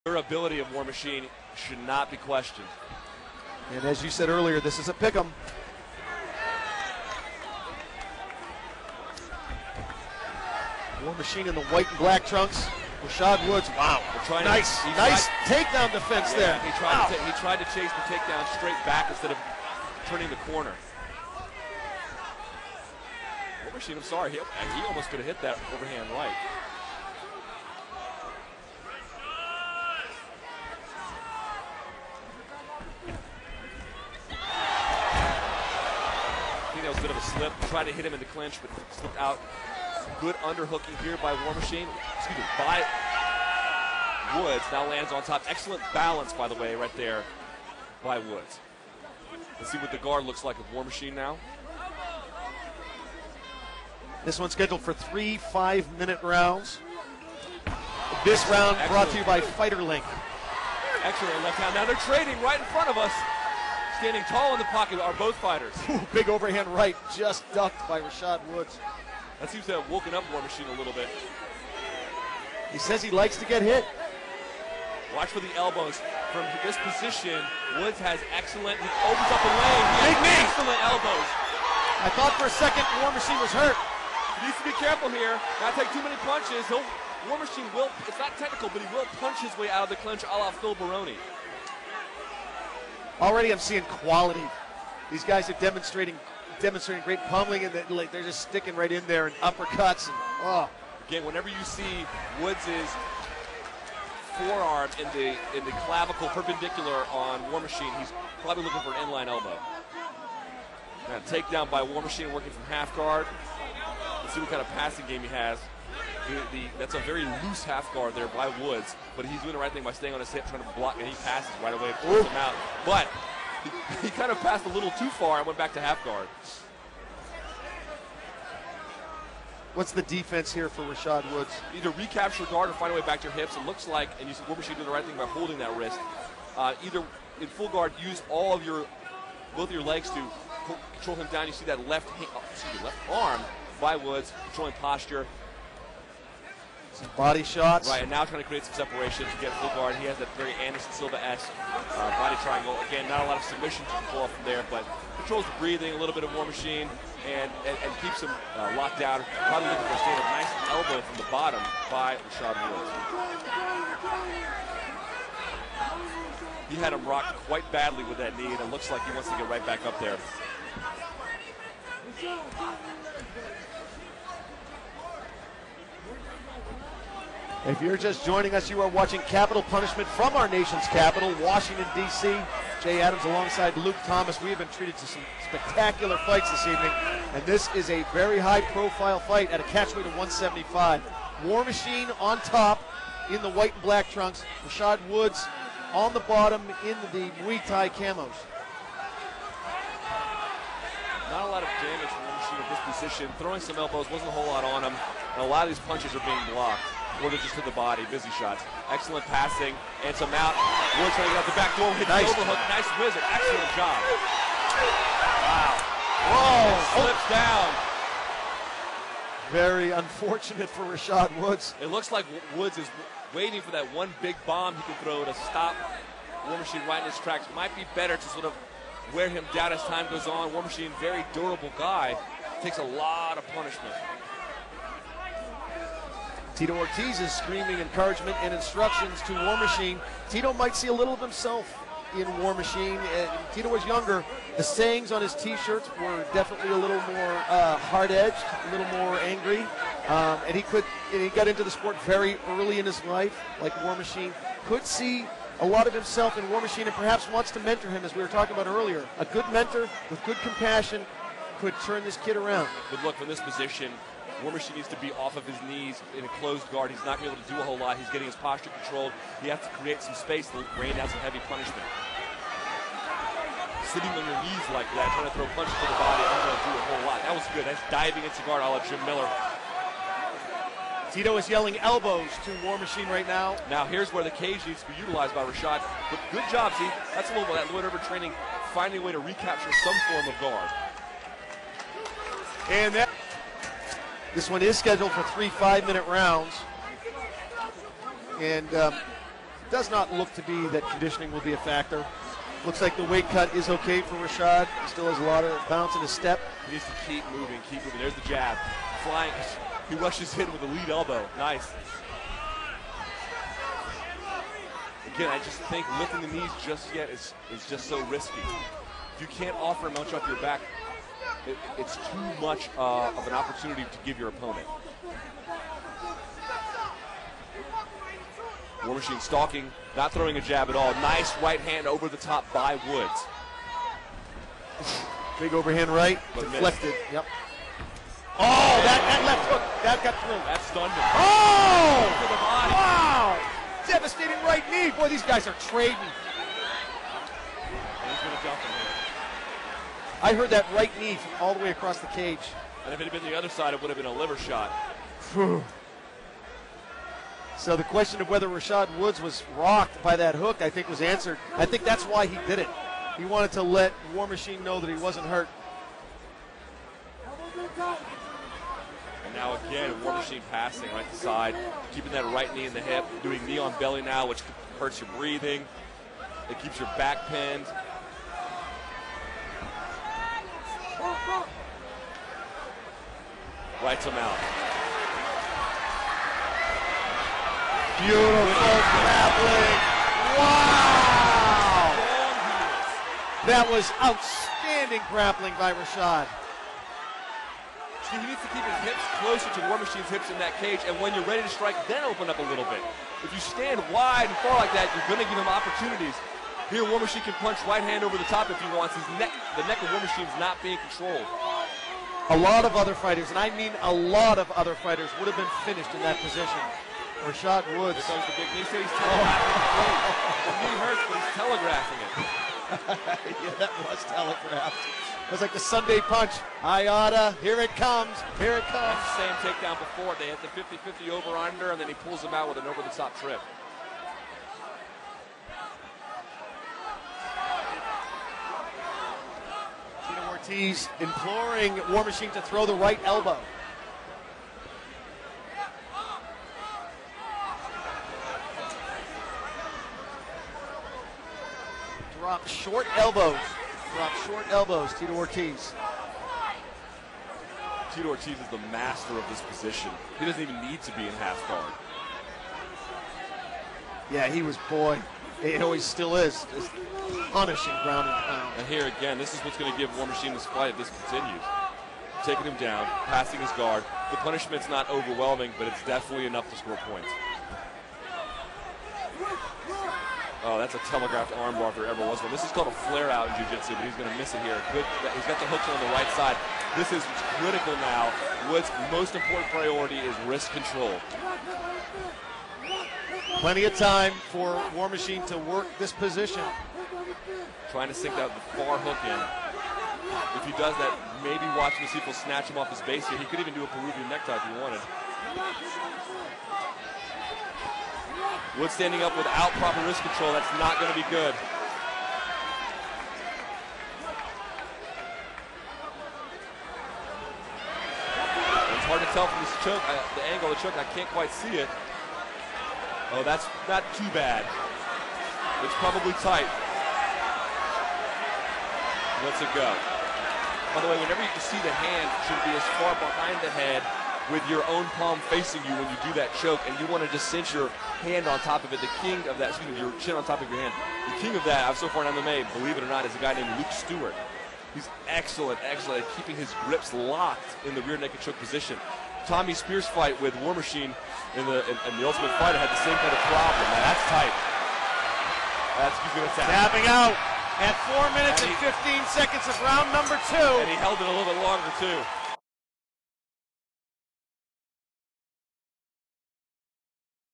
Durability of War Machine should not be questioned. And as you said earlier, this is a pick'em. War Machine in the white and black trunks. Rashad Woods, wow. Nice takedown defense there. He tried to chase the takedown straight back instead of turning the corner. War Machine, I'm sorry, he almost could have hit that overhand right. I think that was a bit of a slip. Tried to hit him in the clinch, but slipped out. Good underhooking here by War Machine. Excuse me, by Woods. Now lands on top. Excellent balance, by the way, right there by Woods. Let's see what the guard looks like with War Machine now. This one's scheduled for 3 5-minute rounds. This round brought to you by Fighter Link. Excellent left hand. Now they're trading right in front of us. Standing tall in the pocket are both fighters. Ooh, big overhand right, just ducked by Rashad Woods. That seems to have woken up War Machine a little bit. He says he likes to get hit. Watch for the elbows. From this position, Woods has excellent, he opens up the lane. Excellent elbows. I thought for a second War Machine was hurt. He needs to be careful here. Not take too many punches. War Machine will, it's not technical, but he will punch his way out of the clinch a la Phil Baroni. Already I'm seeing quality. These guys are demonstrating great pummeling, and they're just sticking right in there and uppercuts. And, Again, whenever you see Woods' forearm in the clavicle perpendicular on War Machine, he's probably looking for an inline elbow. Now takedown by War Machine working from half guard. Let's see what kind of passing game he has. That's a very loose half guard there by Woods, but he's doing the right thing by staying on his hip, trying to block, and he passes right away and pulls him out. But he kind of passed a little too far and went back to half guard. What's the defense here for Rashad Woods? Either recapture guard or find a way back to your hips. It looks like, and you see War Machine doing the right thing by holding that wrist. Either in full guard, use both of your legs to control him down. You see that left arm by Woods, controlling posture. Some body shots. Right, and now trying to create some separation to get full guard. He has that very Anderson Silva-esque body triangle. Again, not a lot of submission to pull off from there, but controls the breathing, a little bit of War Machine, and keeps him locked down. Probably looking for a stand-up. Nice elbow from the bottom by Rashad Woods. He had him rocked quite badly with that knee, and it looks like he wants to get right back up there. If you're just joining us, you are watching Capital Punishment from our nation's capital, Washington, D.C. Jay Adams alongside Luke Thomas. We have been treated to some spectacular fights this evening, and this is a very high-profile fight at a catchweight of 175. War Machine on top in the white and black trunks. Rashad Woods on the bottom in the Muay Thai camos. Not a lot of damage from War Machine at this position. Throwing some elbows, wasn't a whole lot on him, and a lot of these punches are being blocked. Or they're just to the body, busy shots. Excellent passing, and some out. Woods trying to get out the back door, hit the overhook. Nice wizard, excellent job. Wow. Whoa, slips down. Very unfortunate for Rashad Woods. It looks like Woods is waiting for that one big bomb he can throw to stop War Machine right in his tracks. Might be better to sort of wear him down as time goes on. War Machine, very durable guy, takes a lot of punishment. Tito Ortiz is screaming encouragement and instructions to War Machine. Tito might see a little of himself in War Machine. Tito was younger. The sayings on his T-shirts were definitely a little more hard-edged, a little more angry. And he got into the sport very early in his life, like War Machine. Could see a lot of himself in War Machine and perhaps wants to mentor him, as we were talking about earlier. A good mentor with good compassion could turn this kid around. Good look from this position. War Machine needs to be off of his knees in a closed guard. He's not going to be able to do a whole lot. He's getting his posture controlled. He has to create some space to rain down some heavy punishment. Sitting on your knees like that, trying to throw punches to the body, I'm going to do a whole lot. That was good. That's diving into guard a la Jim Miller. Tito is yelling elbows to War Machine right now. Now here's where the cage needs to be utilized by Rashad. But good job, see? That's a little bit of that Lloyd Urban training, finding a way to recapture some form of guard. And this one is scheduled for 3 5-minute rounds. And does not look to be that conditioning will be a factor. Looks like the weight cut is okay for Rashad. He still has a lot of bounce in his step. He needs to keep moving, keep moving. There's the jab. Flying. He rushes in with a lead elbow. Nice. Again, I just think lifting the knees just yet is just so risky. If you can't offer much off your back, it's too much of an opportunity to give your opponent. War Machine stalking, not throwing a jab at all. Nice right hand over the top by Woods. Big overhand right, But deflected. Yep. Oh, that left hook, that got through. That stunned him. Oh! To the body. Wow! Devastating right knee. Boy, these guys are trading. And he's going to jump him here. I heard that right knee from all the way across the cage. And if it had been the other side, it would have been a liver shot. So the question of whether Rashad Woods was rocked by that hook, I think, was answered. I think that's why he did it. He wanted to let War Machine know that he wasn't hurt. And now again, War Machine passing right to side, keeping that right knee in the hip, doing knee on belly now, which hurts your breathing. It keeps your back pinned. Rights him out. Beautiful grappling. Wow! That was outstanding grappling by Rashad. He needs to keep his hips closer to War Machine's hips in that cage, and when you're ready to strike, then open up a little bit. If you stand wide and far like that, you're going to give him opportunities. Here, War Machine can punch right hand over the top if he wants. The neck of War Machine's not being controlled. A lot of other fighters, and I mean a lot of other fighters, would have been finished in that position. Rashad Woods. Here comes the big knee. He said he's telegraphing it. The knee hurts, but he's telegraphing it. Yeah, that was telegraphed. It was like the Sunday punch. Ayada, here it comes, here it comes. That's the same takedown before. They hit the 50-50 over-under, and then he pulls him out with an over-the-top trip. Tito Ortiz imploring War Machine to throw the right elbow. Drop short elbows. Drop short elbows, Tito Ortiz. Tito Ortiz is the master of this position. He doesn't even need to be in half guard. Yeah, he was, boy, he always still is, just punishing ground and pound. And here again, this is what's going to give War Machine this fight if this continues. Taking him down, passing his guard. The punishment's not overwhelming, but it's definitely enough to score points. Oh, that's a telegraphed armbar if there ever was one. This is called a flare out in jiu-jitsu, but he's going to miss it here. Good. He's got the hooks on the right side. This is critical now. Wood's most important priority is wrist control. Plenty of time for War Machine to work this position. Trying to sink that far hook in. If he does that, maybe watching to see if he'll snatch him off his base here. He could even do a Peruvian necktie if he wanted. Wood standing up without proper wrist control. That's not going to be good. It's hard to tell from this choke, the angle of the choke. I can't quite see it. Oh, that's not too bad. It's probably tight. Let's it go. By the way, whenever you can see the hand, it should be as far behind the head with your own palm facing you when you do that choke, and you want to just cinch your hand on top of it. The king of that, excuse me, your chin on top of your hand. The king of that, so far in MMA, believe it or not, is a guy named Luke Stewart. He's excellent at keeping his grips locked in the rear naked choke position. Tommy Spears' fight with War Machine in the Ultimate Fighter had the same kind of problem. Now that's tight. That's good attack. Tapping out at 4 minutes and 15 seconds of round number 2. And he held it a little bit longer too.